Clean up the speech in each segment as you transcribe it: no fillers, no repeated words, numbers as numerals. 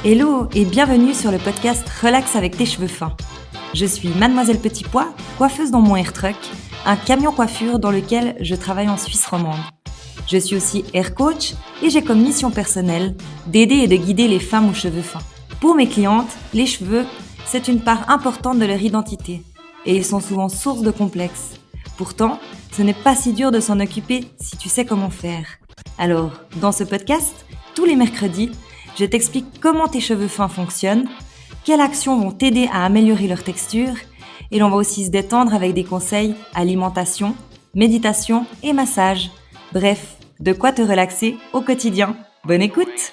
Hello et bienvenue sur le podcast Relax avec tes cheveux fins. Je suis Mademoiselle Petit Pois, coiffeuse dans mon air truck, un camion coiffure dans lequel je travaille en Suisse romande. Je suis aussi hair coach et j'ai comme mission personnelle d'aider et de guider les femmes aux cheveux fins. Pour mes clientes, les cheveux, c'est une part importante de leur identité et ils sont souvent source de complexes. Pourtant, ce n'est pas si dur de s'en occuper si tu sais comment faire. Alors, dans ce podcast, tous les mercredis, je t'explique comment tes cheveux fins fonctionnent, quelles actions vont t'aider à améliorer leur texture, et l'on va aussi se détendre avec des conseils alimentation, méditation et massage. Bref, de quoi te relaxer au quotidien. Bonne écoute!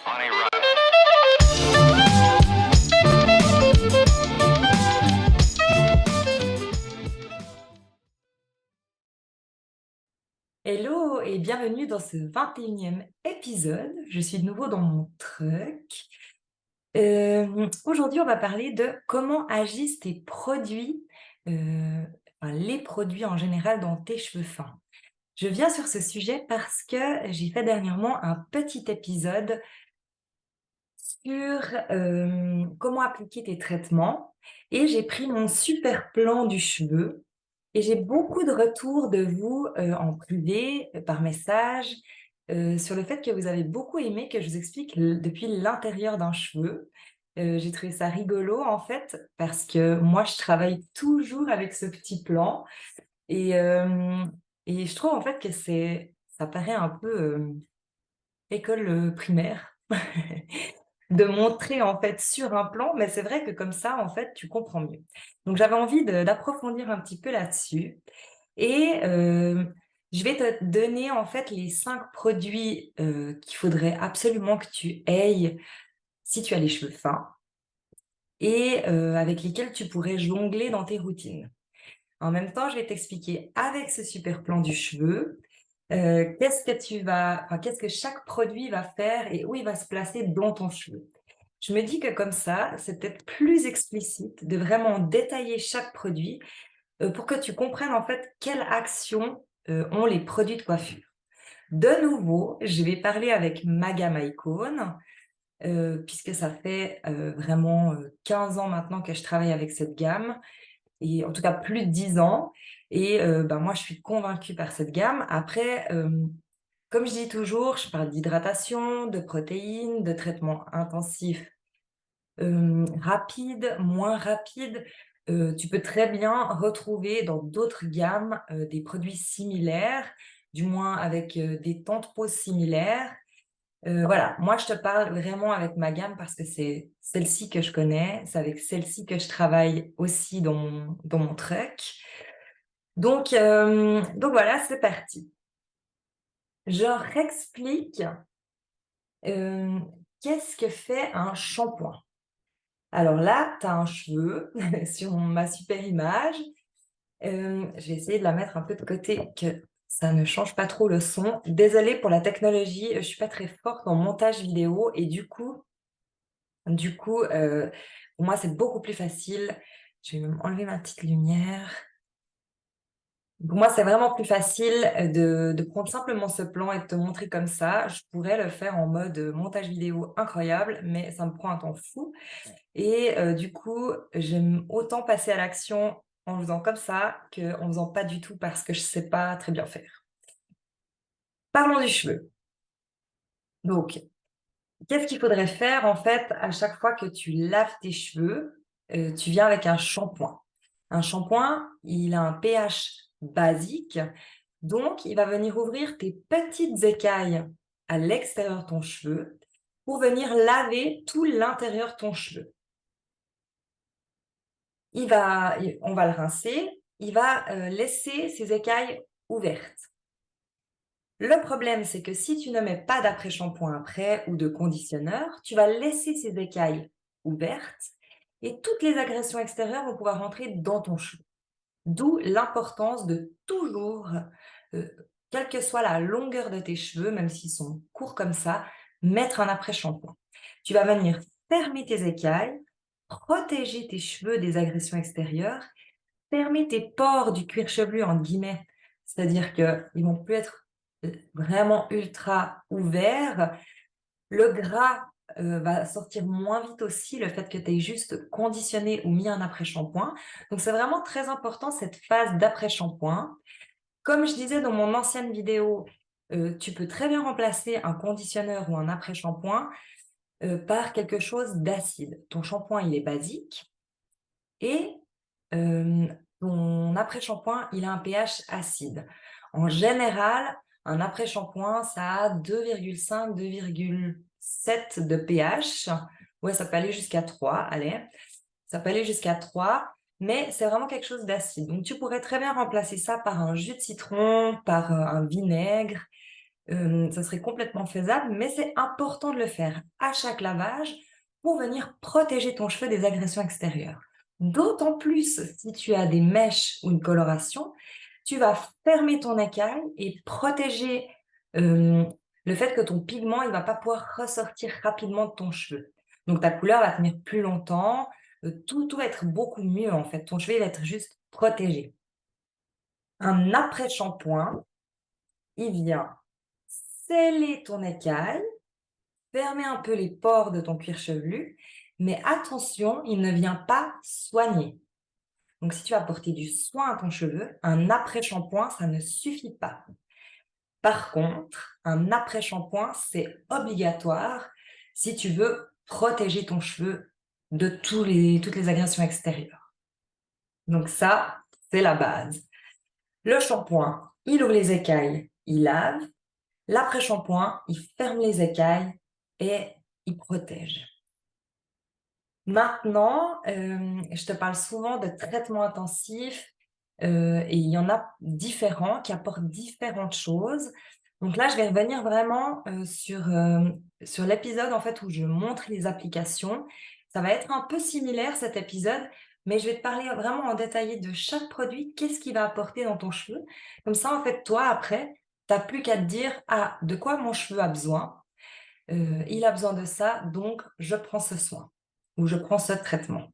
Hello et bienvenue dans ce 21e épisode. Je suis de nouveau dans mon truck. Aujourd'hui, on va parler de comment agissent tes produits, les produits en général dans tes cheveux fins. Je viens sur ce sujet parce que j'ai fait dernièrement un petit épisode sur comment appliquer tes traitements et j'ai pris mon super plan du cheveu et j'ai beaucoup de retours de vous en privé, par message, sur le fait que vous avez beaucoup aimé que je vous explique depuis l'intérieur d'un cheveu. J'ai trouvé ça rigolo en fait parce que moi je travaille toujours avec ce petit plan et, et je trouve en fait que ça paraît un peu école primaire. De montrer en fait sur un plan, mais c'est vrai que comme ça, en fait, tu comprends mieux. Donc j'avais envie d'approfondir un petit peu là-dessus et je vais te donner en fait les 5 produits, qu'il faudrait absolument que tu aies si tu as les cheveux fins et avec lesquels tu pourrais jongler dans tes routines. En même temps, je vais t'expliquer avec ce super plan du cheveu, qu'est-ce que chaque produit va faire et où il va se placer dans ton cheveu. Je me dis que comme ça, c'est peut-être plus explicite de vraiment détailler chaque produit, pour que tu comprennes en fait quelle action, ont les produits de coiffure. De nouveau, je vais parler avec ma gamme Icône, puisque ça fait, vraiment, 15 ans maintenant que je travaille avec cette gamme et en tout cas plus de 10 ans et moi je suis convaincue par cette gamme. Après, comme je dis toujours, je parle d'hydratation, de protéines, de traitements intensifs rapide, moins rapide, tu peux très bien retrouver dans d'autres gammes, des produits similaires, du moins avec, des temps de pause similaires. Voilà, moi je te parle vraiment avec ma gamme parce que c'est celle-ci que je connais, c'est avec celle-ci que je travaille aussi dans mon truck. Donc voilà, c'est parti. Je réexplique, hem, qu'est-ce que fait un shampoing? Alors là, tu as un cheveu sur ma super image. Je vais essayer de la mettre un peu de côté, que ça ne change pas trop le son. Désolée pour la technologie, je suis pas très forte en montage vidéo et du coup, pour moi, c'est beaucoup plus facile. Je vais même enlever ma petite lumière. Pour moi, c'est vraiment plus facile, de prendre simplement ce plan et de te montrer comme ça. Je pourrais le faire en mode, montage vidéo incroyable, mais ça me prend un temps fou. Et du coup, j'aime autant passer à l'action en faisant comme ça qu'en faisant pas du tout parce que je sais pas très bien faire. Parlons du cheveu. Donc, qu'est-ce qu'il faudrait faire en fait à chaque fois que tu laves tes cheveux? Tu viens avec un shampoing. Un shampoing, il a un pH basique, donc il va venir ouvrir tes petites écailles à l'extérieur de ton cheveu pour venir laver tout l'intérieur de ton cheveu. On va le rincer, il va, laisser ses écailles ouvertes. Le problème, c'est que si tu ne mets pas d'après-shampoing après ou de conditionneur, tu vas laisser ces écailles ouvertes et toutes les agressions extérieures vont pouvoir rentrer dans ton cheveu. D'où l'importance de toujours, heu, quelle que soit la longueur de tes cheveux, même s'ils sont courts comme ça, mettre un après-shampoing. Tu vas venir fermer tes écailles, protéger tes cheveux des agressions extérieures, fermer tes pores du cuir chevelu entre guillemets, c'est-à-dire qu'ils vont plus être, vraiment ultra ouverts. Le gras, va sortir moins vite aussi, le fait que tu aies juste conditionné ou mis un après-shampoing. Donc c'est vraiment très important cette phase d'après-shampoing. Comme je disais dans mon ancienne vidéo, tu peux très bien remplacer un conditionneur ou un après-shampoing, par quelque chose d'acide. Ton shampoing, il est basique et ton après-shampoing, il a un pH acide. En général, un après-shampoing, ça a 2,5-2,7 de pH. Ouais, ça peut aller jusqu'à 3, allez. Ça peut aller jusqu'à 3, mais c'est vraiment quelque chose d'acide. Donc tu pourrais très bien remplacer ça par un jus de citron, par, un vinaigre. Ça serait complètement faisable, mais c'est important de le faire à chaque lavage pour venir protéger ton cheveu des agressions extérieures. D'autant plus si tu as des mèches ou une coloration, tu vas fermer ton écaille et protéger, hem, le fait que ton pigment, il va pas pouvoir ressortir rapidement de ton cheveu. Donc ta couleur va tenir plus longtemps, tout va être beaucoup mieux en fait. Ton cheveu, il va être juste protégé. Un après-shampoing, il vient sceller ton écaille, fermer un peu les pores de ton cuir chevelu, mais attention, il ne vient pas soigner. Donc si tu vas apporter du soin à ton cheveu, un après-shampoing, ça ne suffit pas. Par contre, un après-shampoing, c'est obligatoire si tu veux protéger ton cheveu de toutes les agressions extérieures. Donc ça, c'est la base. Le shampoing, il ouvre les écailles, il lave. L'après-shampoing, il ferme les écailles et il protège. Maintenant, je te parle souvent de traitements intensifs, et il y en a différents qui apportent différentes choses. Donc là, je vais revenir vraiment, sur l'épisode, en fait, où je montre les applications. Ça va être un peu similaire cet épisode, mais je vais te parler vraiment en détaillé de chaque produit, qu'est-ce qu'il va apporter dans ton cheveu. Comme ça, en fait, toi, après, tu as plus qu'à te dire: «Ah, de quoi mon cheveu a besoin? Il a besoin de ça, donc je prends ce soin ou je prends ce traitement».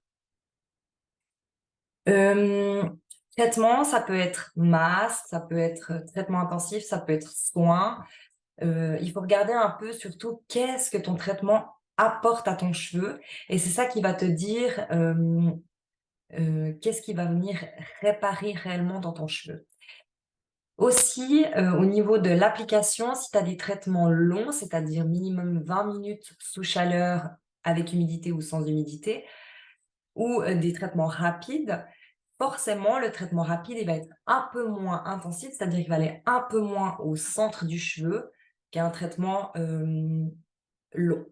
Hem, Traitement, ça peut être masque, ça peut être, traitement intensif, ça peut être soin. Il faut regarder un peu surtout qu'est-ce que ton traitement apporte à ton cheveu et c'est ça qui va te dire, qu'est-ce qui va venir réparer réellement dans ton cheveu. Aussi, au niveau de l'application, si tu as des traitements longs, c'est-à-dire minimum 20 minutes sous chaleur avec humidité ou sans humidité, ou, des traitements rapides, forcément le traitement rapide, il va être un peu moins intensif, c'est-à-dire qu'il va aller un peu moins au centre du cheveu qu'un traitement, long.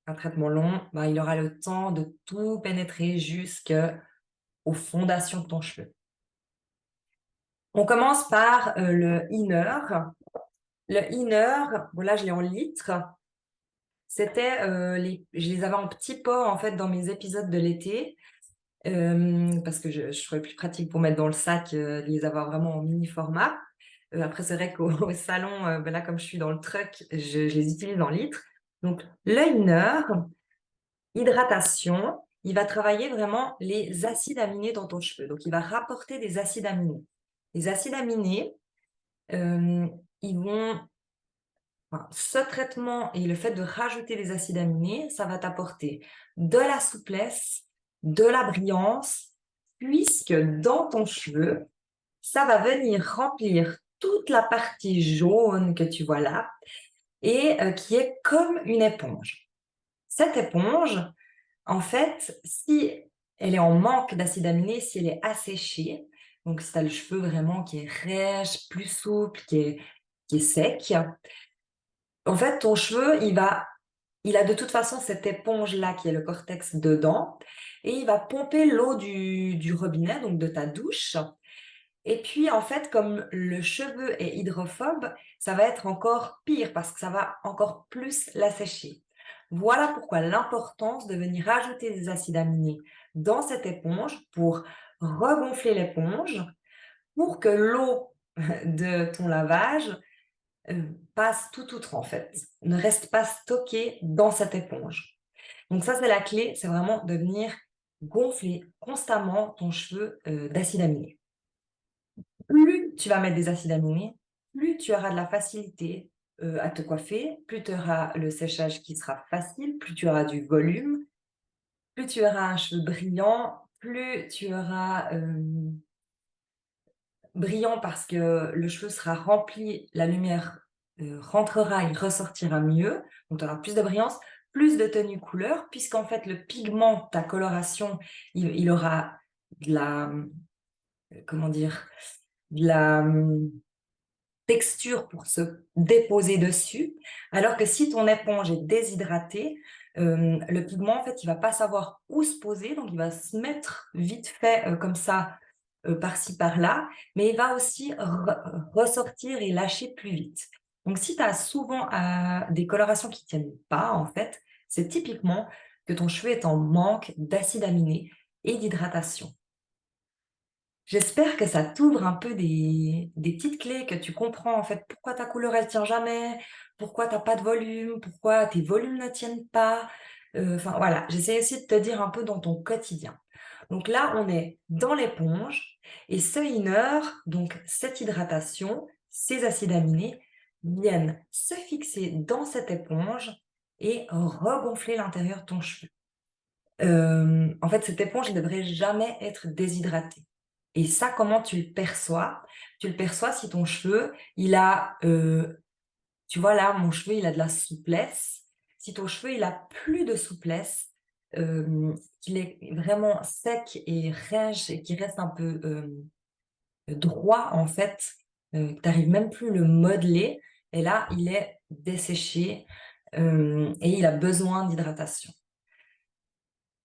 Un traitement long, ben, il aura le temps de tout pénétrer jusqu'aux fondations de ton cheveu. On commence par, le inner. Le inner, bon là je l'ai en litres. C'était, je les avais en petits pots en fait dans mes épisodes de l'été, parce que je trouvais plus pratique pour mettre dans le sac, de les avoir vraiment en mini format. Après c'est vrai qu'au au salon, bah, là comme je suis dans le truck, je les utilise en litres. Donc le inner, hydratation, il va travailler vraiment les acides aminés dans ton cheveu. Donc il va rapporter des acides aminés. Les acides aminés, ils vont enfin, ce traitement et le fait de rajouter des acides aminés, ça va t'apporter de la souplesse, de la brillance, puisque dans ton cheveu, ça va venir remplir toute la partie jaune que tu vois là et qui est comme une éponge. Cette éponge, en fait, si elle est en manque d'acides aminés, si elle est asséchée, donc si tu as le cheveu vraiment qui est rêche, plus souple, qui est sec, en fait, ton cheveu, il a de toute façon cette éponge-là qui est le cortex dedans et il va pomper l'eau du robinet, donc de ta douche. Et puis, en fait, comme le cheveu est hydrophobe, ça va être encore pire parce que ça va encore plus l'assécher. Voilà pourquoi l'importance de venir rajouter des acides aminés dans cette éponge pour regonfler l'éponge, pour que l'eau de ton lavage passe tout outre en fait, ne reste pas stocké dans cette éponge. Donc ça, c'est la clé, c'est vraiment de venir gonfler constamment ton cheveu, d'acides aminés. Plus tu vas mettre des acides aminés, plus tu auras de la facilité à te coiffer, plus tu auras le séchage qui sera facile, plus tu auras du volume, plus tu auras un cheveu brillant, plus tu auras, brillant parce que le cheveu sera rempli, la lumière, rentrera, il ressortira mieux, donc tu auras plus de brillance, plus de tenue couleur puisqu'en fait le pigment, ta coloration, il aura de la, comment dire? De la, texture pour se déposer dessus, alors que si ton éponge est déshydratée, le pigment, en fait, il va pas savoir où se poser, donc il va se mettre vite fait, comme ça, par-ci par-là, mais il va aussi ressortir et lâcher plus vite. Donc si tu as souvent, des colorations qui tiennent pas, en fait, c'est typiquement que ton cheveu est en manque d'acides aminés et d'hydratation. J'espère que ça t'ouvre un peu des petites clés, que tu comprends en fait pourquoi ta couleur elle tient jamais, pourquoi tu as pas de volume, pourquoi tes volumes ne tiennent pas. Enfin voilà, j'essaie aussi de te dire un peu dans ton quotidien. Donc là, on est dans l'éponge et ce inner, donc cette hydratation, ces acides aminés viennent se fixer dans cette éponge et regonfler l'intérieur de ton cheveu. En fait, cette éponge ne devrait jamais être déshydratée. Et ça, comment tu le perçois? Tu le perçois si ton cheveu, il a, tu vois là, mon cheveu, il a de la souplesse. Si ton cheveu, il a plus de souplesse, qu'il est vraiment sec et rêche et qu'il reste un peu, droit en fait, que tu arrives même plus le modeler et là, il est desséché, et il a besoin d'hydratation.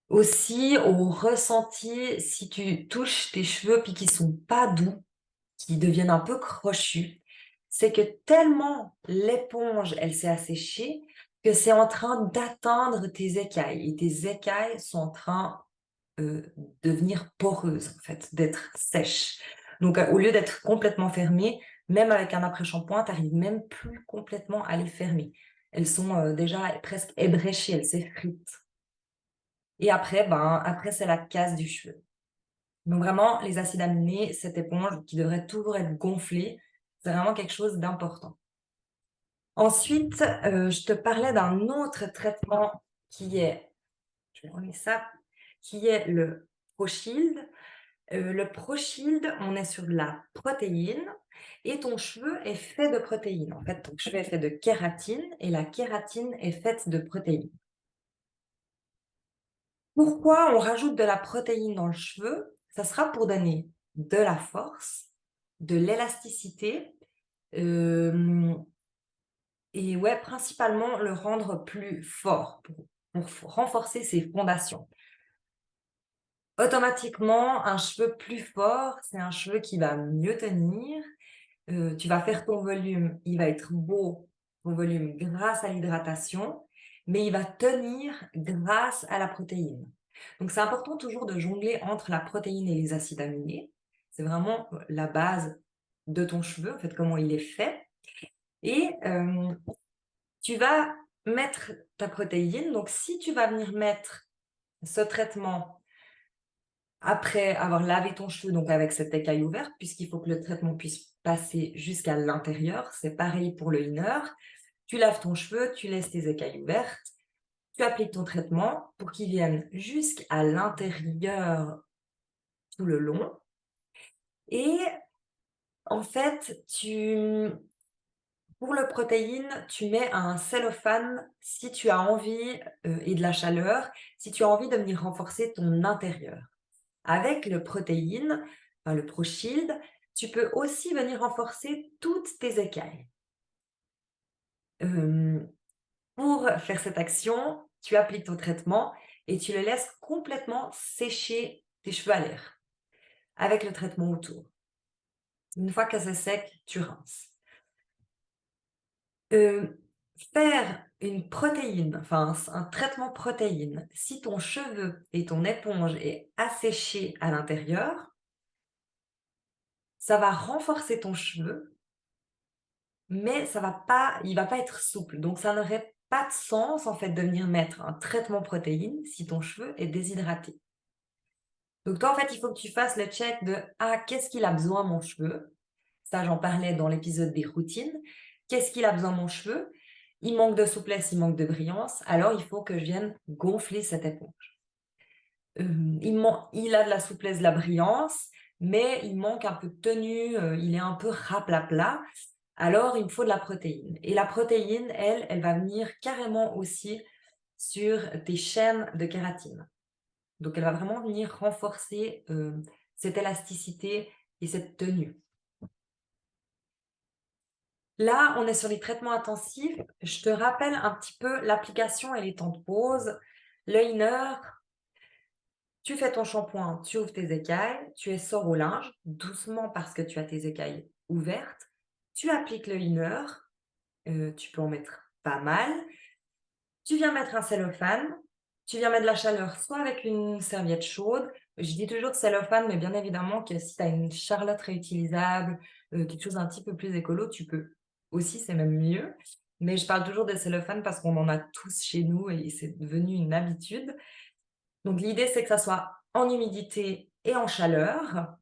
Aussi, au ressenti, si tu touches tes cheveux puis qu'ils sont pas doux, qui deviennent un peu crochus, c'est que tellement l'éponge, elle s'est asséchée, que c'est en train d'atteindre tes écailles et tes écailles sont en train, de devenir poreuses en fait, d'être sèches. Donc, au lieu d'être complètement fermées, même avec un après-shampoing, tu arrives même plus complètement à les fermer. Elles sont, déjà presque ébréchées, elles s'effritent. Et après, ben, après c'est la casse du cheveu. Donc vraiment, les acides aminés, cette éponge qui devrait toujours être gonflée, c'est vraiment quelque chose d'important. Ensuite, je te parlais d'un autre traitement qui est, je vais enlever ça, qui est le ProShield. Le ProShield, on est sur de la protéine et ton cheveu est fait de protéines. En fait, ton cheveu est fait de kératine et la kératine est faite de protéines. Pourquoi on rajoute de la protéine dans le cheveu? Ça sera pour donner de la force, de l'élasticité, hem et ouais, principalement le rendre plus fort pour renforcer ses fondations. Automatiquement, un cheveu plus fort, c'est un cheveu qui va mieux tenir, tu vas faire ton volume, il va être beau, ton volume grâce à l'hydratation, mais il va tenir grâce à la protéine. Donc c'est important toujours de jongler entre la protéine et les acides aminés. C'est vraiment, la base de ton cheveu, en fait, comment il est fait et tu vas mettre ta protéine. Donc si tu vas venir mettre ce traitement après avoir lavé ton cheveu, donc avec cette écaille ouverte, puisqu'il faut que le traitement puisse passer jusqu'à l'intérieur. C'est pareil pour le inner. Tu laves ton cheveu, tu laisses tes écailles ouvertes, tu appliques ton traitement pour qu'il vienne jusqu'à l'intérieur tout le long. Et en fait, pour le protéine, tu mets un cellophane si tu as envie, et de la chaleur, si tu as envie de venir renforcer ton intérieur. Avec le protéine, enfin le ProShield, tu peux aussi venir renforcer toutes tes écailles. Hem, pour faire cette action, tu appliques ton traitement et tu le laisses complètement sécher tes cheveux à l'air, avec le traitement autour. Une fois que c'est sec, tu rinces. Heu, faire une protéine, enfin un traitement protéine, si ton cheveu et ton éponge est asséché à l'intérieur, ça va renforcer ton cheveu, mais il va pas être souple. Donc ça n'aurait pas de sens, en fait, de venir mettre un traitement protéine si ton cheveu est déshydraté. Donc toi, en fait, il faut que tu fasses le check de: «Ah, qu'est-ce qu'il a besoin mon cheveu?» Ça, j'en parlais dans l'épisode des routines. Qu'est-ce qu'il a besoin mon cheveu? Il manque de souplesse, il manque de brillance, alors il faut que je vienne gonfler cette éponge. Il a de la souplesse, de la brillance, mais il manque un peu de tenue, il est un peu raplapla, alors il me faut de la protéine et la protéine, elle va venir carrément aussi sur tes chaînes de kératine. Donc elle va vraiment venir renforcer, cette élasticité et cette tenue. Là, on est sur les traitements intensifs. Je te rappelle un petit peu l'application et les temps de pause. Le inner, tu fais ton shampoing, tu ouvres tes écailles, tu essores au linge, doucement parce que tu as tes écailles ouvertes. Tu appliques le inner, tu peux en mettre pas mal. Tu viens mettre un cellophane, tu viens mettre de la chaleur soit avec une serviette chaude, je dis toujours cellophane, mais bien évidemment que si tu as une charlotte réutilisable, quelque chose d'un petit peu plus écolo, tu peux aussi, c'est même mieux. Mais je parle toujours de cellophane parce qu'on en a tous chez nous et c'est devenu une habitude. Donc l'idée, c'est que ça soit en humidité et en chaleur.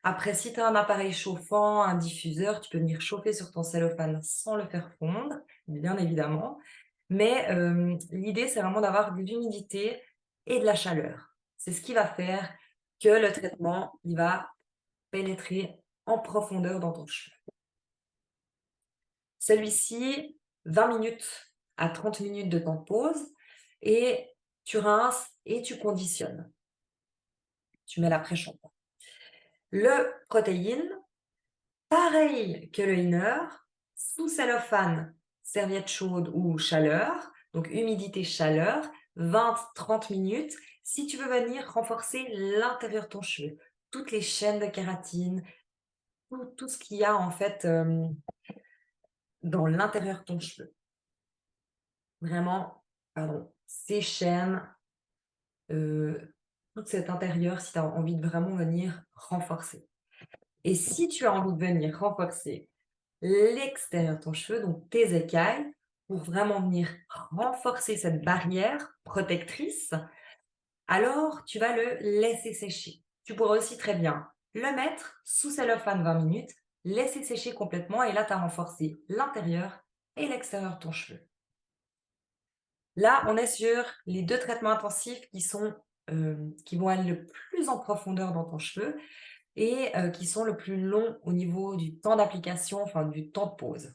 Après, si tu as un appareil chauffant, un diffuseur, tu peux venir chauffer sur ton cellophane sans le faire fondre, bien évidemment. Mais l'idée, c'est vraiment d'avoir de l'humidité et de la chaleur. C'est ce qui va faire que le traitement, il va pénétrer en profondeur dans ton cheveu. Celui-ci, 20 minutes à 30 minutes de temps de pause et tu rinces et tu conditionnes. Tu mets l'après-shampoing. Le protéine, pareil que le inner, sous cellophane, serviette chaude ou chaleur, donc humidité, chaleur, 20-30 minutes. Si tu veux venir renforcer l'intérieur de ton cheveu, toutes les chaînes de kératine, tout ce qu'il y a en fait dans l'intérieur de ton cheveu. Vraiment, pardon, ces chaînes, tout cet intérieur, si tu as envie de vraiment venir renforcer. Et si tu as envie de venir renforcer l'extérieur de ton cheveu, donc tes écailles, pour vraiment venir renforcer cette barrière protectrice, alors tu vas le laisser sécher. Tu pourras aussi très bien le mettre sous cellophane 20 minutes, laisser sécher complètement et là, tu as renforcé l'intérieur et l'extérieur de ton cheveu. Là, on est sur les 2 traitements intensifs qui vont aller le plus en profondeur dans ton cheveu et qui sont le plus longs au niveau du temps d'application, enfin du temps de pause.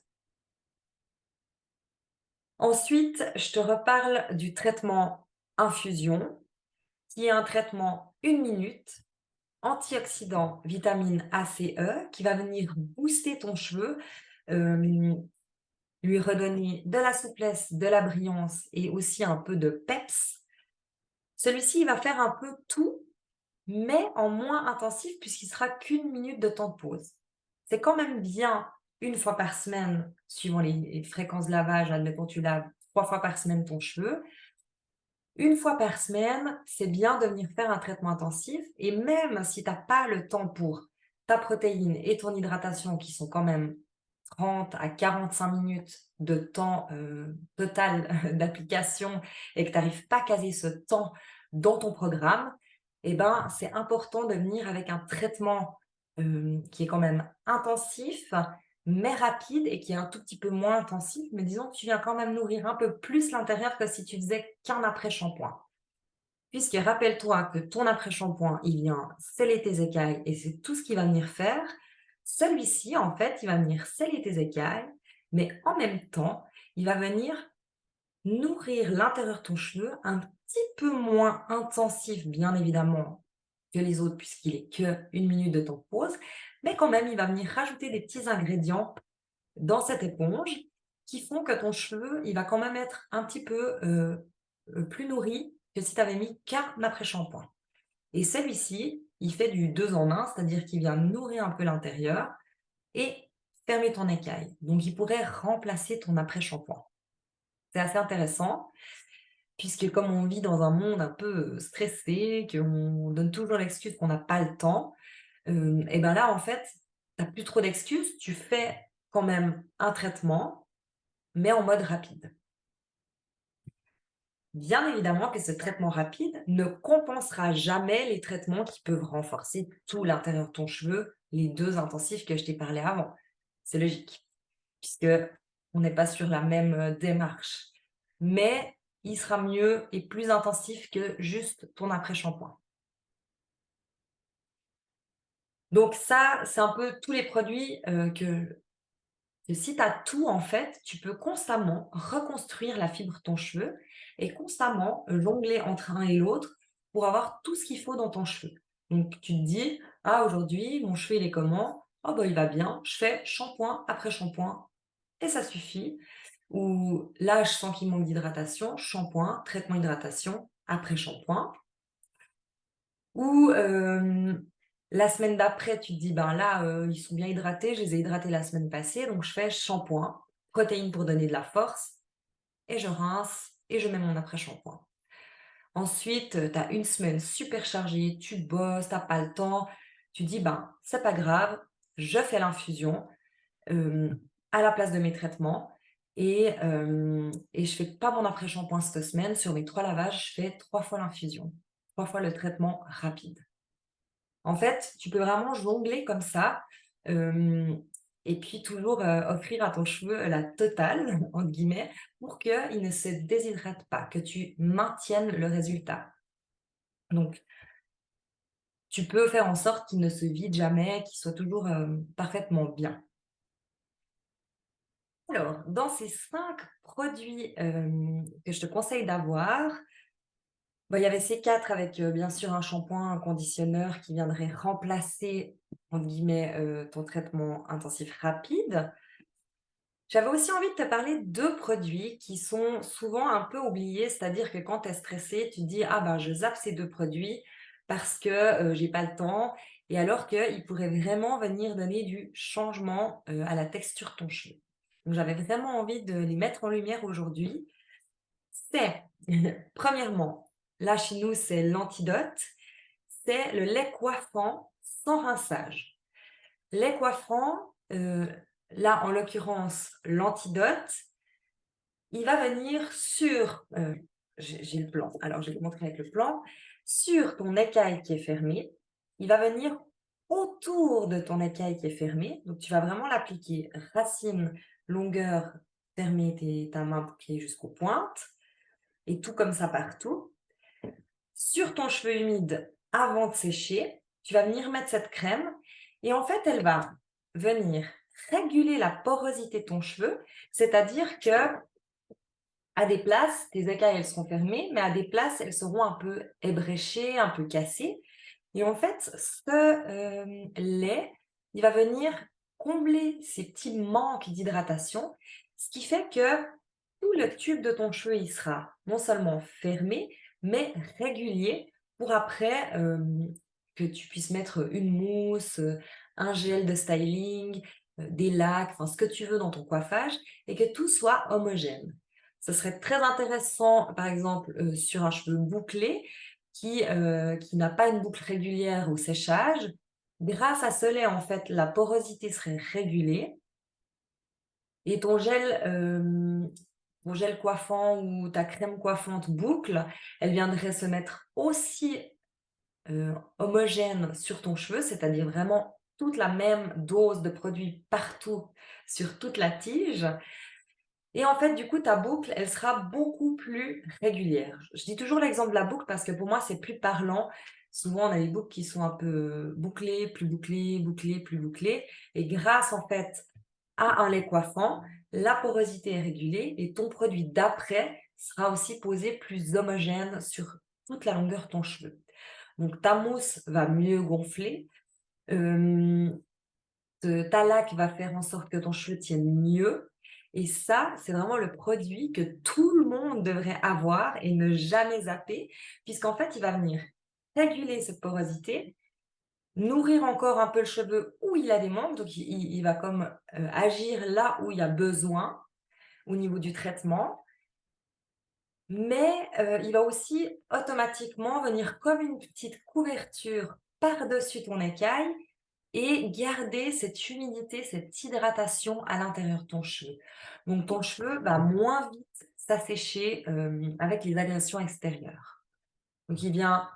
Ensuite, je te reparle du traitement infusion, qui est un traitement 1 minute, antioxydant, vitamine A, C, E, qui va venir booster ton cheveu, lui redonner de la souplesse, de la brillance et aussi un peu de peps. Celui-ci, il va faire un peu tout, mais en moins intensif puisqu'il sera qu'1 minute de temps de pause. C'est quand même bien une fois par semaine, suivant les fréquences de lavage, admettons tu laves 3 fois par semaine ton cheveu. Une fois par semaine, c'est bien de venir faire un traitement intensif et même si tu as pas le temps pour ta protéine et ton hydratation qui sont quand même 30 à 45 minutes de temps, total d'application et que tu arrives pas à caser ce temps dans ton programme, et ben, c'est important de venir avec un traitement, qui est quand même intensif, mais rapide et qui est un tout petit peu moins intensif, mais disons que tu viens quand même nourrir un peu plus l'intérieur que si tu faisais qu'un après-shampoing. Puisque rappelle-toi que ton après-shampoing, il vient sceller tes écailles et c'est tout ce qu'il va venir faire. Celui-ci, en fait, il va venir sceller tes écailles, mais en même temps, il va venir nourrir l'intérieur de ton cheveu un petit peu moins intensif, bien évidemment, que les autres, puisqu'il est que 1 minute de temps de pause, mais quand même, il va venir rajouter des petits ingrédients dans cette éponge qui font que ton cheveu, il va quand même être un petit peu plus nourri que si tu avais mis qu'un après-shampoing. Et celui-ci, il fait du 2 en 1, c'est-à-dire qu'il vient nourrir un peu l'intérieur et fermer ton écaille. Donc, il pourrait remplacer ton après-shampoing. C'est assez intéressant, puisque comme on vit dans un monde un peu stressé, qu'on donne toujours l'excuse qu'on n'a pas le temps, et ben là, en fait, tu as plus trop d'excuses, tu fais quand même un traitement, mais en mode rapide. Bien évidemment que ce traitement rapide ne compensera jamais les traitements qui peuvent renforcer tout l'intérieur de ton cheveu, les 2 intensifs que je t'ai parlé avant. C'est logique, puisque On n'est pas sur la même, démarche. Mais il sera mieux et plus intensif que juste ton après-shampoing. Donc ça, c'est un peu tous les produits, que si tu as tout, en fait, tu peux constamment reconstruire la fibre de ton cheveu et constamment jongler entre un et l'autre pour avoir tout ce qu'il faut dans ton cheveu. Donc tu te dis: «Ah aujourd'hui, mon cheveu il est comment? Oh bah, il va bien, je fais shampoing après shampoing et ça suffit». Ou là, je sens qu'il manque d'hydratation, shampoing, traitement hydratation après shampoing. Ou la semaine d'après, tu te dis: «Ben là, ils sont bien hydratés, je les ai hydratés la semaine passée, donc je fais shampoing, protéines pour donner de la force et je rince et je mets mon après-shampoing». Ensuite, tu as une semaine super chargée, tu bosses, tu as pas le temps, tu dis: «Ben, c'est pas grave, je fais l'infusion, hem, à la place de mes traitements et je fais pas mon après-shampoing cette semaine. Sur mes 3 lavages, je fais 3 fois l'infusion, 3 fois le traitement rapide». En fait, tu peux vraiment jongler comme ça, hem et puis toujours, offrir à ton cheveu «la totale» entre guillemets pour qu'il ne se déshydrate pas, que tu maintiennes le résultat. Donc tu peux faire en sorte qu'il ne se vide jamais, qu'il soit toujours, parfaitement bien. Alors, dans ces 5 produits, que je te conseille d'avoir, bah, il y avait ces 4 avec, bien sûr un shampoing, un conditionneur qui viendrait «remplacer» entre guillemets, ton traitement intensif rapide. J'avais aussi envie de te parler de 2 produits qui sont souvent un peu oubliés, c'est-à-dire que quand tu es stressé, tu te dis: «Ah ben, je zappe ces 2 produits parce que, j'ai pas le temps» et alors qu'ils pourraient vraiment venir donner du changement, à la texture de ton cheveu. Donc j'avais vraiment envie de les mettre en lumière aujourd'hui. C'est premièrement, là chez nous, c'est l'antidote, c'est le lait coiffant sans rinçage. Lait coiffant, là, en l'occurrence, l'antidote, il va venir sur, j'ai le plan, alors je vais te montrer avec le plan. Sur ton écaille qui est fermée, il va venir autour de ton écaille qui est fermée, donc tu vas vraiment l'appliquer racine, longueur, fermer ta main pour qu'il y ait jusqu'aux pointes et tout comme ça partout. Sur ton cheveu humide, avant de sécher, tu vas venir mettre cette crème et en fait, elle va venir réguler la porosité de ton cheveu, c'est-à-dire que à des places, tes écailles, elles seront fermées, mais à des places, elles seront un peu ébréchées, un peu cassées et en fait, lait, il va venir combler ces petits manques d'hydratation, ce qui fait que tout le tube de ton cheveu, il sera non seulement fermé, mais régulier pour après, que tu puisses mettre une mousse, un gel de styling, des lacs, enfin ce que tu veux dans ton coiffage et que tout soit homogène. Ce serait très intéressant, par exemple, sur un cheveu bouclé qui n'a pas une boucle régulière au séchage. Grâce à ce lait, en fait, la porosité serait régulée et ton gel coiffant ou ta crème coiffante boucle, elle viendrait se mettre aussi, homogène sur ton cheveu, c'est-à-dire vraiment toute la même dose de produit partout sur toute la tige et en fait, du coup, ta boucle, elle sera beaucoup plus régulière. Je dis toujours l'exemple de la boucle parce que pour moi, c'est plus parlant. Souvent, on a des boucles qui sont un peu bouclées, plus bouclées, bouclées, plus bouclées et grâce, en fait, à un lait coiffant, la porosité est régulée et ton produit d'après sera aussi posé plus homogène sur toute la longueur de ton cheveu. Donc ta mousse va mieux gonfler, hem, ta laque va faire en sorte que ton cheveu tienne mieux et ça, c'est vraiment le produit que tout le monde devrait avoir et ne jamais zapper puisqu'en fait, il va venir réguler cette porosité, nourrir encore un peu le cheveu où il a des manques, donc il va comme, agir là où il y a besoin au niveau du traitement, mais il va aussi automatiquement venir comme une petite couverture par-dessus ton écaille et garder cette humidité, cette hydratation à l'intérieur de ton cheveu. Donc ton cheveu va moins vite s'assécher, avec les agressions extérieures. Donc il vient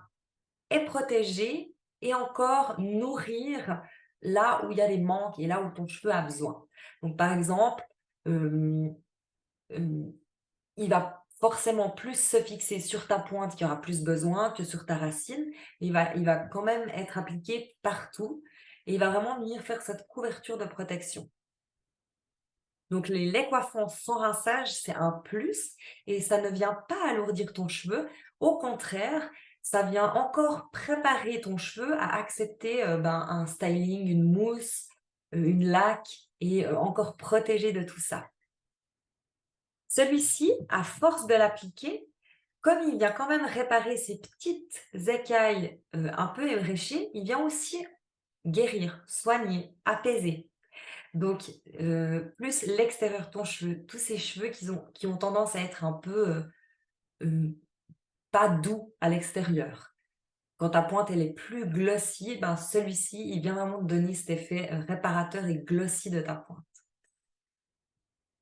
et protéger et encore nourrir là où il y a des manques et là où ton cheveu a besoin. Donc par exemple, hem, hem, il va forcément plus se fixer sur ta pointe qui aura plus besoin que sur ta racine. Il va quand même être appliqué partout et il va vraiment venir faire cette couverture de protection. Donc les laits coiffants sans rinçage, c'est un plus et ça ne vient pas alourdir ton cheveu. Au contraire, ça vient encore préparer ton cheveu à accepter, un styling, une mousse, une laque et encore protéger de tout ça. Celui-ci, à force de l'appliquer, comme il vient quand même réparer ces petites écailles, un peu ébréchées, il vient aussi guérir, soigner, apaiser. Donc, plus l'extérieur de ton cheveu, tous ces cheveux qui ont tendance à être un peu, pas doux à l'extérieur. Quand ta pointe, elle est plus glossy, ben, celui-ci, il vient vraiment te donner cet effet, réparateur et glossy de ta pointe.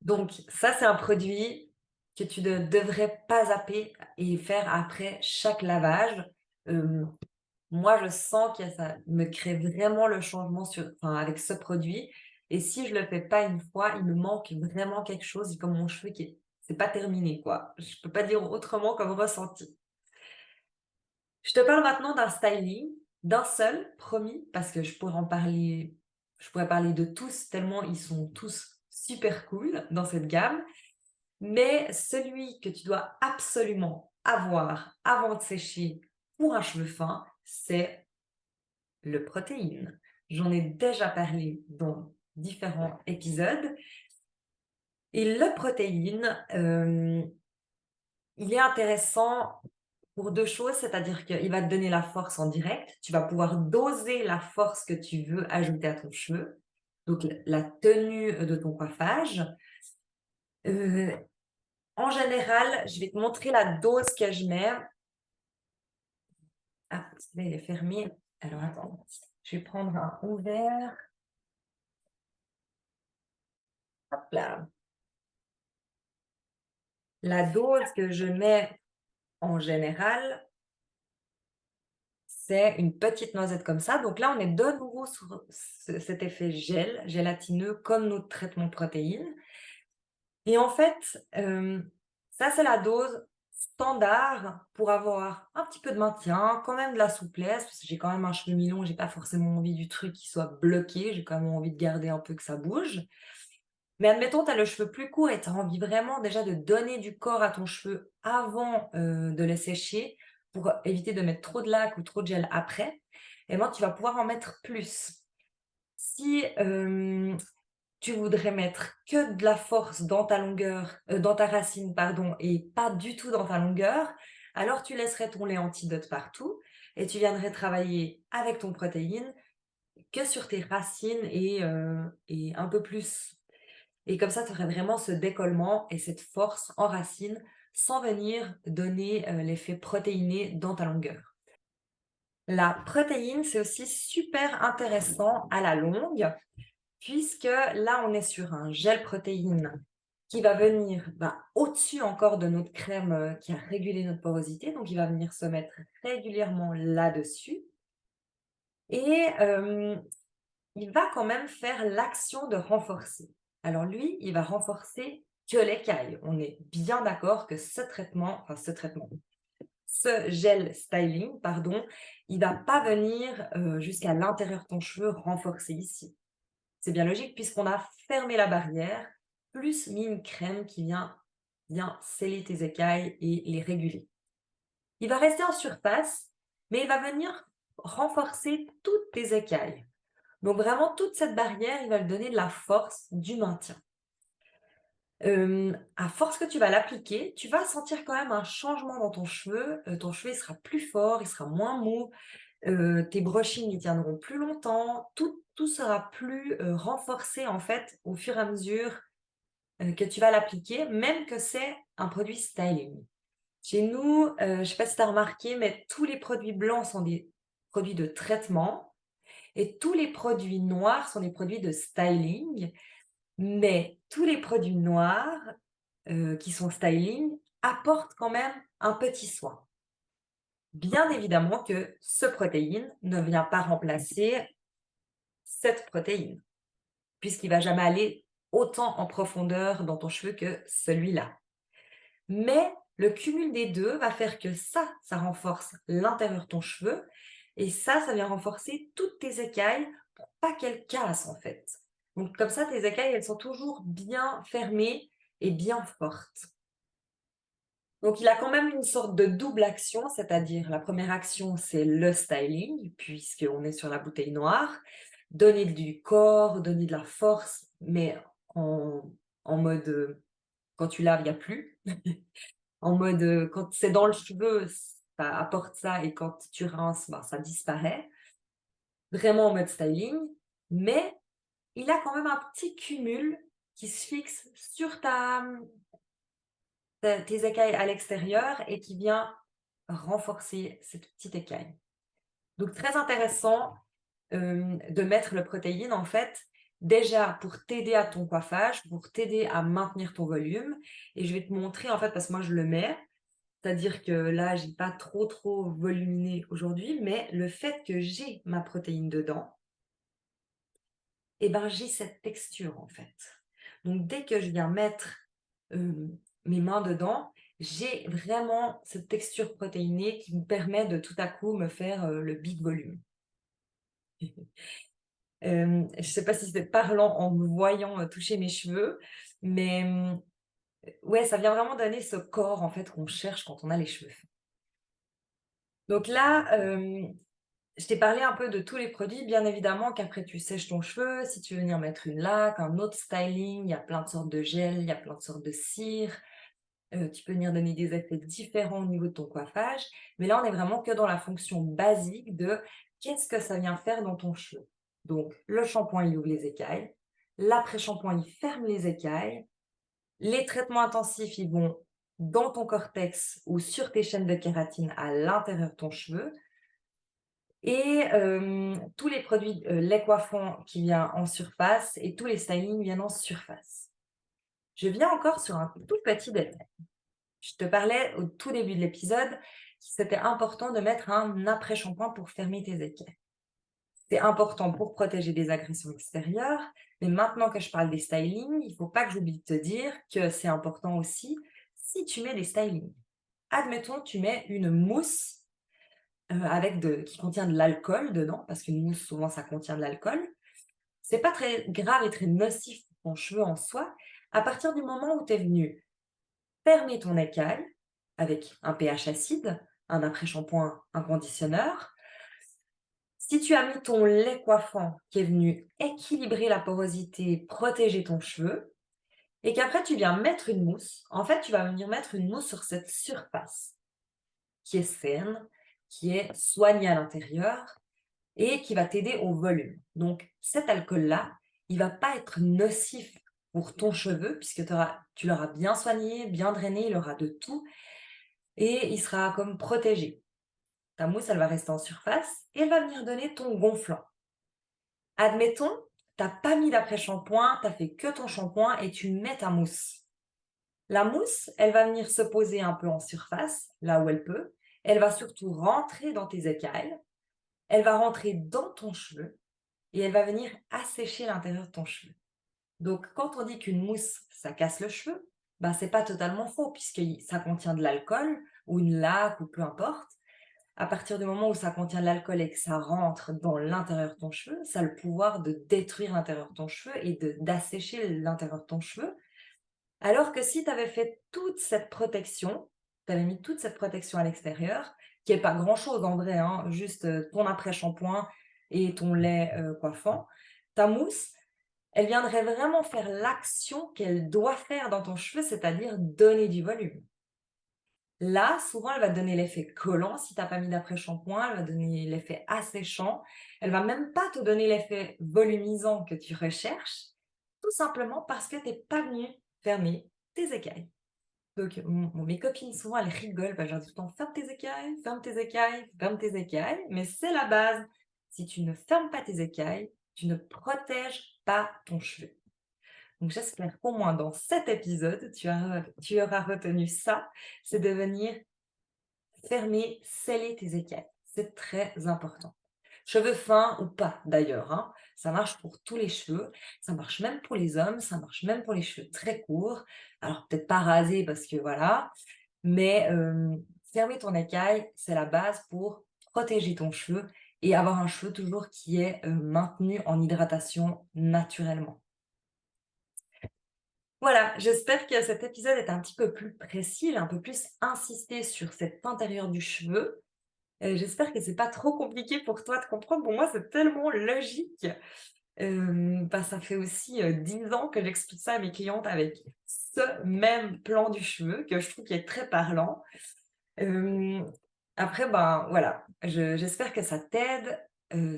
Donc ça, c'est un produit que tu ne devrais pas zapper et faire après chaque lavage. Hem, Moi, je sens que ça me crée vraiment le changement avec ce produit et si je le fais pas une fois, il me manque vraiment quelque chose. C'est comme mon cheveu qui est c'est pas terminé, quoi. Je peux pas dire autrement comme ressenti. Je te parle maintenant d'un styling, d'un seul, promis, parce que je pourrais parler de tous tellement ils sont tous super cool dans cette gamme. Mais celui que tu dois absolument avoir avant de sécher pour un cheveu fin, c'est le protéine. J'en ai déjà parlé dans différents épisodes et le protéine, il est intéressant pour 2 choses, c'est-à-dire qu'il va te donner la force en direct. Tu vas pouvoir doser la force que tu veux ajouter à ton cheveu, donc la tenue de ton coiffage. Heu, En général, je vais te montrer la dose que je mets. Ah, celui-là, il est fermé. Alors attends, je vais prendre un ouvert. Hop là. La dose que je mets en général, c'est une petite noisette comme ça. Donc là, on est de nouveau sur cet effet gel, gélatineux, comme notre traitement protéine. Et en fait, ça, c'est la dose standard pour avoir un petit peu de maintien, quand même de la souplesse, parce que j'ai quand même un cheveu mi-long, j'ai pas forcément envie du truc qui soit bloqué, j'ai quand même envie de garder un peu que ça bouge. Mais admettons, tu as le cheveu plus court et tu as envie vraiment déjà de donner du corps à ton cheveu avant, de le sécher pour éviter de mettre trop de laque ou trop de gel après et ben, tu vas pouvoir en mettre plus. Si, tu voudrais mettre que de la force dans ta longueur, dans ta racine pardon et pas du tout dans ta longueur, alors tu laisserais ton lait antidote partout et tu viendrais travailler avec ton protéine que sur tes racines et un peu plus. Et comme ça, tu aurais vraiment ce décollement et cette force en racine sans venir donner, l'effet protéiné dans ta longueur. La protéine, c'est aussi super intéressant à la longue puisque là, on est sur un gel protéine qui va venir, au-dessus encore de notre crème, qui a régulé notre porosité, donc il va venir se mettre régulièrement là-dessus et il va quand même faire l'action de renforcer. Alors lui, il va renforcer que l'écaille. On est bien d'accord que ce gel styling, pardon, il va pas venir, jusqu'à l'intérieur de ton cheveu renforcer ici. C'est bien logique puisqu'on a fermé la barrière, plus mis une crème qui vient sceller tes écailles et les réguler. Il va rester en surface, mais il va venir renforcer toutes tes écailles. Donc vraiment toute cette barrière, il va lui donner de la force, du maintien. À force que tu vas l'appliquer, tu vas sentir quand même un changement dans ton cheveu il sera plus fort, il sera moins mou, tes brushings, ils tiendront plus longtemps, tout sera plus, renforcé en fait au fur et à mesure, que tu vas l'appliquer, même que c'est un produit styling. Chez nous, je sais pas si tu as remarqué, mais tous les produits blancs sont des produits de traitement et tous les produits noirs sont des produits de styling, mais tous les produits noirs, qui sont styling, apportent quand même un petit soin. Bien évidemment que ce protéine ne vient pas remplacer cette protéine, puisqu'il va jamais aller autant en profondeur dans ton cheveu que celui-là. Mais le cumul des 2 va faire que ça renforce l'intérieur de ton cheveu et ça vient renforcer toutes tes écailles pour pas qu'elles cassent, en fait. Donc comme ça, tes écailles, elles sont toujours bien fermées et bien fortes. Donc il a quand même une sorte de double action, c'est-à-dire la première action, c'est le styling, puisqu'on est sur la bouteille noire. Donner du corps, donner de la force, mais en en mode, quand tu laves, il y a plus. En mode, quand c'est dans le cheveu, ça apporte ça et quand tu rinces, ben, ça disparaît. Vraiment en mode styling, mais il a quand même un petit cumul qui se fixe sur tes écailles à l'extérieur et qui vient renforcer cette petite écaille. Donc très intéressant, de mettre le protéine en fait, déjà pour t'aider à ton coiffage, pour t'aider à maintenir ton volume et je vais te montrer en fait parce que moi je le mets. C'est-à-dire que là, j'ai pas trop voluminé aujourd'hui, mais le fait que j'ai ma protéine dedans, et ben, j'ai cette texture, en fait. Donc dès que je viens mettre, mes mains dedans, j'ai vraiment cette texture protéinée qui me permet de tout à coup me faire, le big volume. Je sais pas si c'est parlant en me voyant, toucher mes cheveux, mais, ouais, ça vient vraiment donner ce corps, en fait, qu'on cherche quand on a les cheveux fins. Donc là, je t'ai parlé un peu de tous les produits, bien évidemment qu'après tu sèches ton cheveu, si tu veux venir mettre une laque, un autre styling, il y a plein de sortes de gels, il y a plein de sortes de cires, tu peux venir donner des effets différents au niveau de ton coiffage. Mais là, on est vraiment que dans la fonction basique de qu'est-ce que ça vient faire dans ton cheveu? Donc le shampoing, il ouvre les écailles, l'après-shampoing, il ferme les écailles, les traitements intensifs, ils vont dans ton cortex ou sur tes chaînes de kératine à l'intérieur de ton cheveu. Et tous les produits, lait coiffant qui vient en surface et tous les stylings viennent en surface. Je viens encore sur un tout petit détail. Je te parlais au tout début de l'épisode que c'était important de mettre un après-shampoing pour fermer tes écailles. C'est important pour protéger des agressions extérieures, mais maintenant que je parle des stylings, il ne faut pas que j'oublie de te dire que c'est important aussi si tu mets des stylings. Admettons, tu mets une mousse qui contient de l'alcool dedans, parce qu'une mousse, souvent, ça contient de l'alcool. C'est pas très grave et très nocif pour ton cheveu en soi, à partir du moment où tu es venu fermer ton écaille avec un pH acide, un après-shampoing, un conditionneur. Si tu as mis ton lait coiffant qui est venu équilibrer la porosité, protéger ton cheveu, et qu'après tu viens mettre une mousse, en fait, tu vas venir mettre une mousse sur cette surface qui est saine, qui est soignée à l'intérieur et qui va t'aider au volume. Donc cet alcool-là, il va pas être nocif pour ton cheveu puisque tu l'auras bien soigné, bien drainé, il aura de tout et il sera comme protégé. Ta mousse, elle va rester en surface et elle va venir donner ton gonflant. Admettons, tu pas mis d'après-shampoing, tu as fait que ton shampoing et tu mets ta mousse. La mousse, elle va venir se poser un peu en surface, là où elle peut. Elle va surtout rentrer dans tes écailles, elle va rentrer dans ton cheveu et elle va venir assécher l'intérieur de ton cheveu. Donc, quand on dit qu'une mousse, ça casse le cheveu, ben, c'est pas totalement faux puisque ça contient de l'alcool ou une laque ou peu importe. À partir du moment où ça contient de l'alcool et que ça rentre dans l'intérieur de ton cheveu, ça a le pouvoir de détruire l'intérieur de ton cheveu et d'assécher l'intérieur de ton cheveu. Alors que si tu avais fait toute cette protection, tu avais mis toute cette protection à l'extérieur, qui est pas grand-chose en vrai, hein, juste, ton après-shampoing et ton lait, coiffant, ta mousse, elle viendrait vraiment faire l'action qu'elle doit faire dans ton cheveu, c'est-à-dire donner du volume. Là, souvent, elle va te donner l'effet collant si tu as pas mis d'après-shampoing, elle va donner l'effet asséchant, elle va même pas te donner l'effet volumisant que tu recherches, tout simplement parce que tu es pas venu fermer tes écailles. Donc mes copines souvent elles rigolent, parce que je leur dis tout le temps: «Ferme tes écailles, ferme tes écailles, ferme tes écailles», mais c'est la base. Si tu ne fermes pas tes écailles, tu ne protèges pas ton cheveu. Donc j'espère qu'au moins dans cet épisode, tu auras retenu ça, c'est de venir fermer, sceller tes écailles. C'est très important. Cheveux fins ou pas d'ailleurs, hein. ça marche pour tous les cheveux, ça marche même pour les hommes, ça marche même pour les cheveux très courts. Alors peut-être pas rasés parce que voilà, mais fermer ton écaille, c'est la base pour protéger ton cheveu et avoir un cheveu toujours qui est, maintenu en hydratation naturellement. Voilà, j'espère que cet épisode est un petit peu plus précis, il a un peu plus insisté sur cet intérieur du cheveu. J'espère que c'est pas trop compliqué pour toi de comprendre. Pour moi, c'est tellement logique. Ça fait aussi, 10 ans que j'explique ça à mes clientes avec ce même plan du cheveu que je trouve qui est très parlant. Hem, Après, ben, voilà, j'espère que ça t'aide,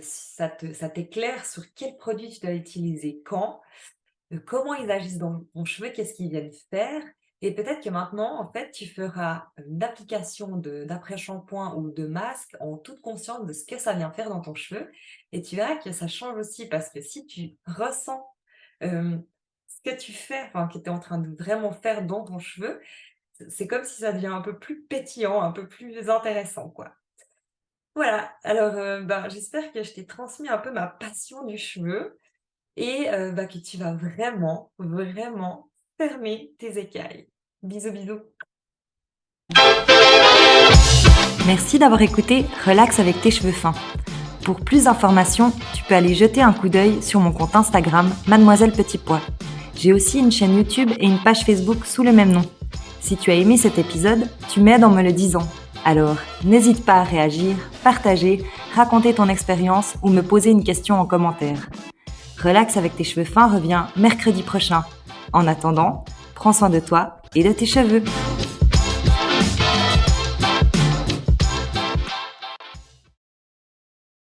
ça t'éclaire sur quels produits tu dois utiliser quand, comment ils agissent dans ton cheveu, qu'est-ce qu'ils viennent faire et peut-être que maintenant, en fait, tu feras une application d'après-shampoing ou de masque en toute conscience de ce que ça vient faire dans ton cheveu et tu verras que ça change aussi parce que si tu ressens, hem, ce que tu fais, enfin, que tu es en train de vraiment faire dans ton cheveu, c'est comme si ça devient un peu plus pétillant, un peu plus intéressant, quoi. Voilà, alors, j'espère que je t'ai transmis un peu ma passion du cheveu et que tu vas vraiment, vraiment fermer tes écailles. Bisous, bisous. Merci d'avoir écouté Relax avec tes cheveux fins. Pour plus d'informations, tu peux aller jeter un coup d'œil sur mon compte Instagram Mademoiselle Petit Pois. J'ai aussi une chaîne YouTube et une page Facebook sous le même nom. Si tu as aimé cet épisode, tu m'aides en me le disant. Alors, n'hésite pas à réagir, partager, raconter ton expérience ou me poser une question en commentaire. Relax avec tes cheveux fins revient mercredi prochain. En attendant, prends soin de toi et de tes cheveux.